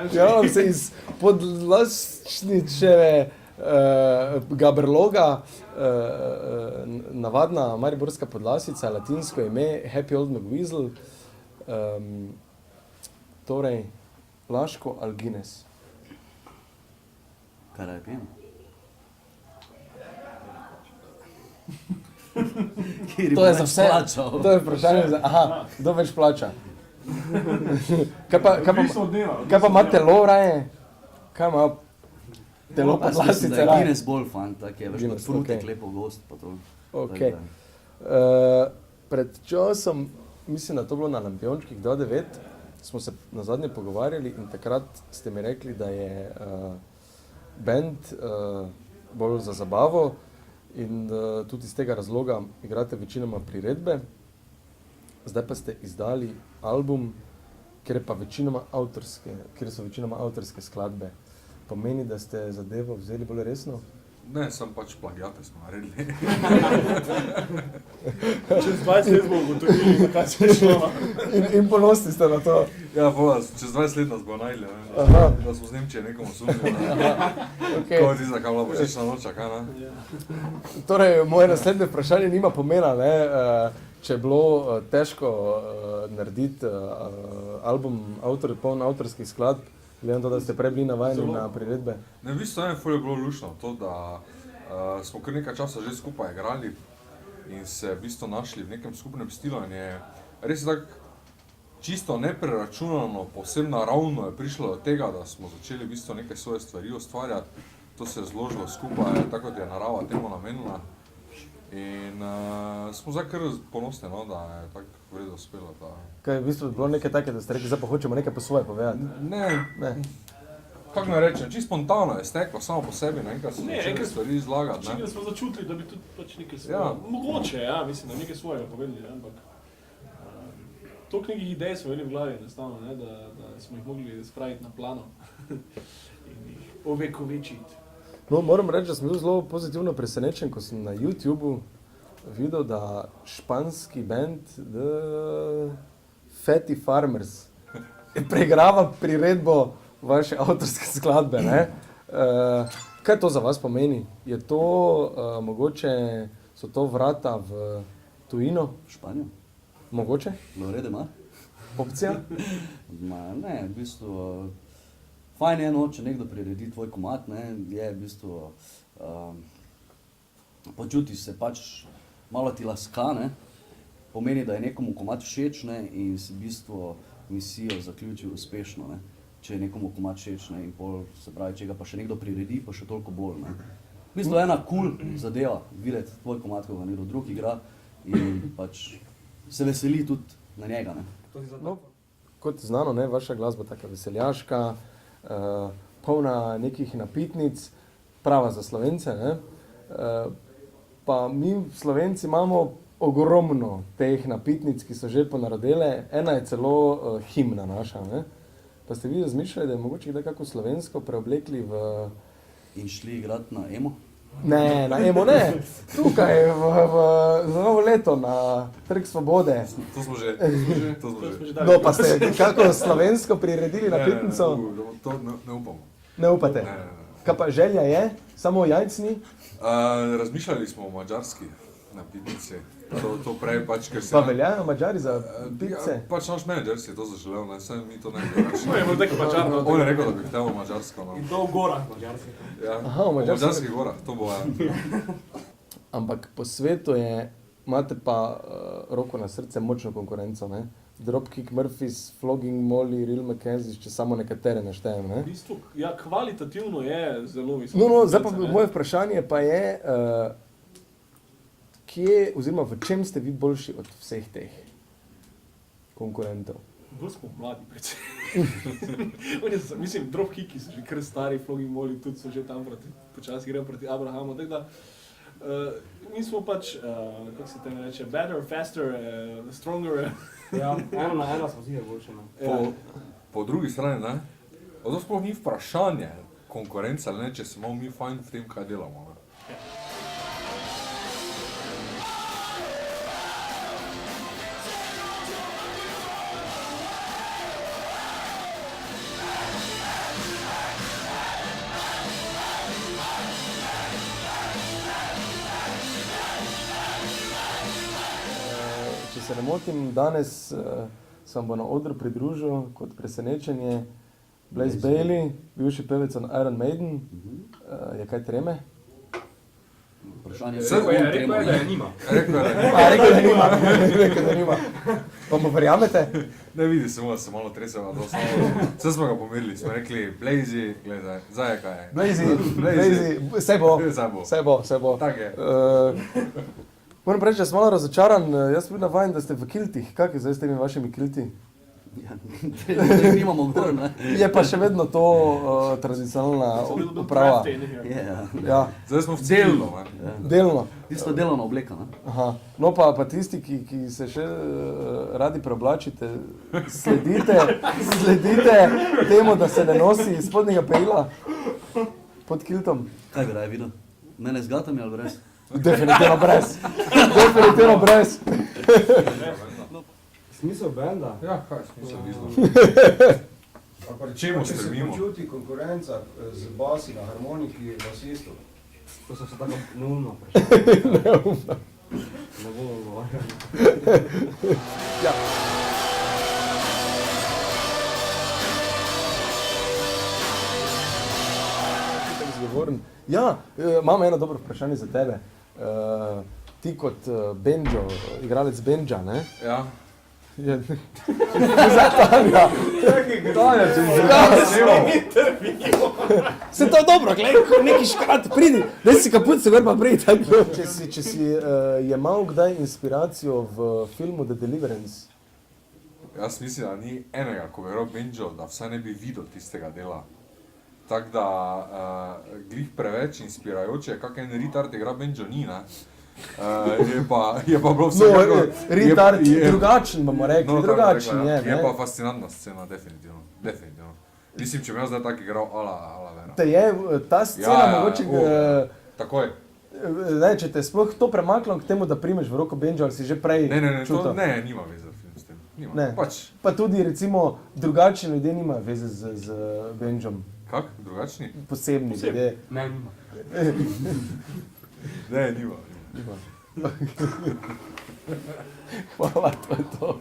Javljam se iz Podlašničeve Gaberloga, navadna mariborska Podlasica, latinsko ime Happy Old McWeasel, torej Laško ali Guinness. Kaj da je pijem? To je za vse. To je vprašanje za... Aha, kdo več plača? Kaj pa ima telo raje? Kaj ima telo Podlasice raje? Guinness bolj fan, tak je, veš, kot frutek, lepo gost, pa to. Ok. Pred časom, mislim, da to bilo na Lampiončkih 2009, smo se nazadnje pogovarjali in takrat ste mi rekli, da je band bolj za zabavo in tudi iz tega razloga igrate večinoma priredbe. Zdaj pa ste izdali album, kjer so večinoma avtorske skladbe. Pomeni, da ste zadevo vzeli bolj resno? Ne, sem pač plagiate smo naredili. Čez 20 let bomo ugotovili, zakaj se je šlo. In ponosni ste na to. Ja, čez 20 let nas bo najdli, da smo z Nemčije nekomu sumili. Ko ti za kamla božična noča, kaj ne? Torej, moje naslednje vprašanje nima pomena, ne? Če je bilo težko narediti album poln avtorskih skladb, gledam to, da ste prej bili navajeni na priredbe. Ne, v bistvu je bilo luštno to, da smo kar nekaj časa že skupaj igrali in se v bistvu našli v nekem skupnem stilu in je res tako čisto nepreračunano, povsem naravno je prišlo do tega, da smo začeli v bistvu neke svoje stvari ustvarjati. To se je zložilo skupaj, tako kot je narava temu namenila. In smo zdaj kar ponosni, no, da je tako v redu uspelo. Kaj je v bistvu bilo nekaj take, da ste rekli, zdaj pa hočemo nekaj po svoje povedati? Ne. Kako naj rečem, čisto spontano je steklo samo po sebi, enkrat smo začeli stvari izlagati. Ne, smo začutili, da bi tudi pač nekaj svojega, mogoče, ja, mislim, da nekaj svojega povedali, ampak toliko nekih idej smo imeli v glavi enostavno, ne, da smo jih mogli spraviti na plano in jih ovekovečiti. No, moram reči, da sem bil zelo pozitivno presenečen, ko sem na YouTubeu videl, da španski band The Fatty Farmers preigrava priredbo vaše avtorske skladbe, ne? Kaj to za vas pomeni? Je to mogoče, so to vrata v tujino? V Španijo. Mogoče? Lorede ima. Opcija? Ne, v bistvu... Fajn je, no, če nekdo priredi tvoj komad, ne, je v bistvu, počutiš se pač, malo ti laska, ne, pomeni, da je nekomu komad všeč, ne, in si v bistvu misijo zaključil uspešno, ne, če je nekomu komad všeč, ne, in pol se pravi, če ga pa še nekdo priredi, pa še toliko bolj, ne. V bistvu je ena cool zadeva, videti tvoj komad, ko ga nekdo drug igra in pač se veseli tudi na njega, ne. No, kot znano, ne, vaša glasba taka veseljaška, polna nekih napitnic, prava za Slovence, ne? Pa mi Slovenci imamo ogromno teh napitnic, ki so že ponarodele, ena je celo himna naša, ne? Pa ste vi razmišljali, da je mogoče kdaj kako slovensko preoblekli v... In šli igrati na emo? Ne, na emo ne, tukaj za novo leto na Trg Svobode. To smo že. No, pa ste kako slovensko priredili napitnico? To ne upamo. Ne upate? Ne. Kaj pa želja je? Samo jajcni? Razmišljali smo o madžarski napitnici. To prej pač, ker se... Pa veljajo Madžari za pice? Ja, pač naš menedžer si je to zaželel, ne, saj mi to ne bi reči. No, je bilo tako Mađarno. On je rekel, da bi htelo mađarsko, no. In to v gorah mađarskih. Ja, Aha, v v mađarskih gorah, to bo, ja. Ampak po svetu imate pa roko na srce močno konkurenco, ne? Dropkick Murphys, Flogging Molly, Real McKenzie, če samo nekatere naštejem, ne? V bistvu, ja, kvalitativno je zelo visoko. No, zdaj pa moje vprašanje pa je, kje, oziroma v čem ste vi boljši od vseh teh konkurentov? Bolj smo mladi, predvsem. Mislim, Dropkicki so že kar stari, Flogging Molly tudi so že tam počasi grejo proti Abrahamu, tako da mi smo pač, kako se temu reče, better, faster, stronger. Ja, 1-1 smo zile boljše, ne. Po drugi strani, ne, to sploh ni vprašanje konkurence, ali ne, če smo mi fajn v tem, kaj delamo, ne. ne motim, danes se vam bo na odru pridružil kot presenečenje Blaze Bayley, bivši pevec Iron Maiden. Je kaj treme? Vprašanje je, Rekel Rekel je, da je nima. Rekel je, da A, rekel, da nima. Rekel, da nima. Pa mu verjamete? ne vidi samo, da se malo treseva. Vse smo ga pomirili, smo rekli, Blazy, gledaj, zdaj je kaj je. Blazy, vse bo. Zdaj bo. Vse bo. Tak je. Moram reči, da sem malo razočaran. Jaz sem bil navajen, da ste v kiltih. Kak je zdaj s temi vašimi kilti? Ja, da nimamo gor, ne? Je pa še vedno to tradicionalna uprava. Ja, Ja, Zdaj smo v civilu. delno. tisto delovna obleka, ne? Aha. No pa tisti, ki se še radi preoblačite, sledite temu, da se ne nosi spodnjega perila pod kiltom. Kaj bi raje videl? Mene z gatami ali brez? Definitivno brez. Definitivno brez. Smisel benda? Ja, kaj smisel bizla. Čemu stremimo? Počuti konkurenca z basi na harmoniki basistov. To so se tako neumno vprašali. Ne bomo govorili. Ja. Ja, imam eno dobro vprašanje za tebe. Ti kot banjo, igralec bendža, ne? Ja. Je... Zdaj Tanja. Tanja, če se to je dobro, gledaj, ko neki škrat, pridi, daj si kaput, se gor pa pridi. Če si jemal kdaj inspiracijo v filmu The Deliverance? Jaz mislim, da ni enega, ko bi rob banjo, da vsaj ne bi videl tistega dela. Tako da glih preveč inspirajoče, kak en retard igra banjo ni, ne? Je pa bilo vse No, retard drugačen, bomo rekli, drugačen je, Je ne? pa fascinantna scena, definitivno. Definitivno. Mislim, če bi jaz zdaj tak igral, ala vera. Te je ta scena mogoče, Takoj. ne, če te sploh to premaklo k temu, da primeš v roko banjo, ali si že prej Ne, čutil? to ne, nima veze film s tem. Nima. Ne. Pač, Pa tudi recimo drugačni ljudje nimajo veze z banjom, kak? Drugačni? posebni ljudje. Ne, nima. Ne, nima. Hvala, to je to.